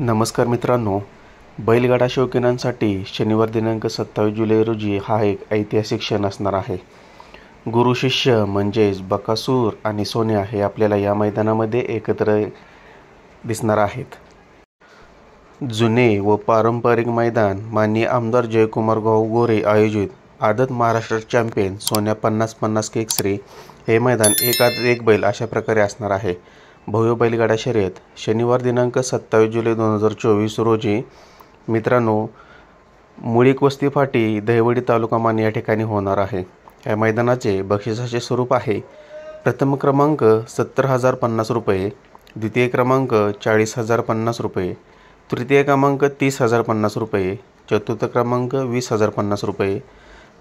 नमस्कार मित्रांनो, बैलगाडा शौकीनांसाठी शनिवार दिनांक 27 जुलै रोजी हा एक ऐतिहासिक क्षण असणार आहे। गुरु शिष्य म्हणजेच बकासूर आणि सोन्या हे आपल्याला या मैदानामध्ये एकत्र दिसणार आहेत। जुने व पारंपरिक मैदान माननीय आमदार जयकुमार गोरे आयोजित आदत महाराष्ट्र चॅम्पियन सोन्या 50-50 केसरी हे मैदान एक बैल अशा प्रकारे असणार आहे। भव्य बैलगाडा शर्यत शनिवार दिनांक 27 जुलै 2024 रोजी मित्रांनो मुळीक वस्ती फाटी दहिवडी तालुका मान या ठिकाणी होणार आहे। या मैदानाचे बक्षिसाचे स्वरूप आहे प्रथम क्रमांक 70,050 रुपये, द्वितीय क्रमांक 40,050 रुपये, तृतीय क्रमांक 30,050 रुपये, चतुर्थ क्रमांक 20,050 रुपये,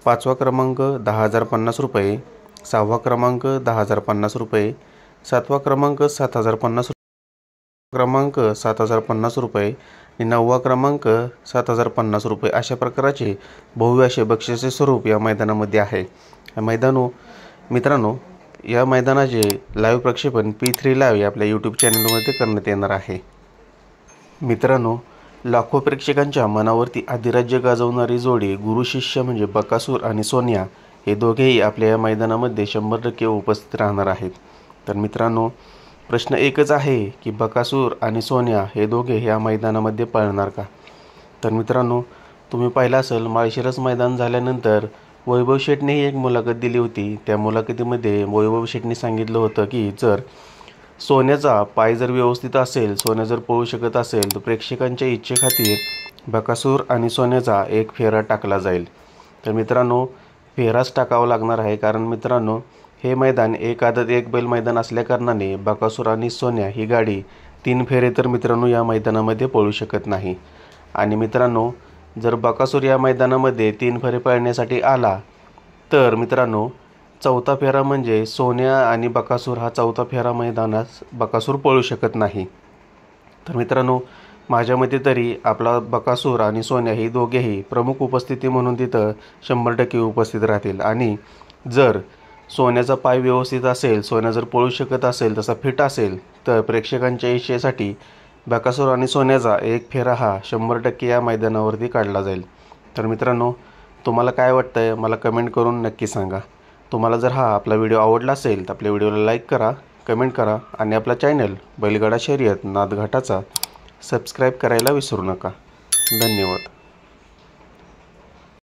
पाचवा क्रमांक 10,050 रुपये, सहावा क्रमांक 10,050 रुपये, सातवा क्रमांक 7,050 रुपये आणि नववा क्रमांक 7,050 रुपये अशा प्रकारचे भव्य असे बक्षिसाचे स्वरूप या मैदानामध्ये आहे। मित्रांनो या मैदानाचे लाईव्ह प्रक्षेपण P3 लाईव्ह आपल्या यूट्यूब चॅनलमध्ये करण्यात येणार आहे। मित्रांनो लाखो प्रेक्षकांच्या मनावरती अधिराज्य गाजवणारी जोडी गुरु शिष्य म्हणजे बकासूर आणि सोन्या हे दोघेही आपल्या या मैदानामध्ये 100% उपस्थित राहणार आहेत। तर मित्रांनो प्रश्न एकच आहे की बकासूर आणि सोन्या हे दोघे या मैदानामध्ये पळणार का? तर मित्रांनो तुम्ही पाहिलं असेल माळशिरस मैदान झाल्यानंतर वैभव शेठने एक मुलाखत दिली होती। त्या मुलाखतीमध्ये वैभव शेठने सांगितलं होतं की जर सोन्याचा पाय जर व्यवस्थित असेल, सोन्या जर पळू शकत असेल तर प्रेक्षकांच्या इच्छेखातीर बकासूर आणि सोन्याचा एक फेरा टाकला जाईल। तर मित्रांनो फेराच टाकावा लागणार आहे, कारण मित्रांनो हे मैदान एक आदत एक बैल मैदान असल्याकारणाने बकासूर आणि सोन्या ही गाडी 3 फेरे तर मित्रांनो या मैदानामध्ये पळू शकत नाही। आणि मित्रांनो जर बकासूर या मैदानामध्ये 3 फेरे पळण्यासाठी आला तर मित्रांनो चौथा फेरा म्हणजे सोन्या आणि बकासूर हा चौथा फेरा मैदानात बकासूर पळू शकत नाही। तर मित्रांनो माझ्या मते तरी आपला बकासूर आणि सोन्या ही दोघेही प्रमुख उपस्थिती म्हणून तिथं 100% उपस्थित राहतील। आणि जर सोन्याचा पाय व्यवस्थित असेल, सोन्या जर पळू शकत असेल, तसा फिट असेल तर प्रेक्षकांच्या इच्छेसाठी बकासूर आणि सोन्याचा एक फेरा हा 100% या मैदानावरती काढला जाईल। तर मित्रांनो तुम्हाला काय वाटतंय मला कमेंट करून नक्की सांगा। तुम्हाला जर हा आपला व्हिडिओ आवडला असेल तर आपल्या व्हिडिओला लाईक करा, कमेंट करा आणि आपला चॅनल बैलगाडा शर्यत नादघाटाचा सबस्क्राईब करायला विसरू नका। धन्यवाद।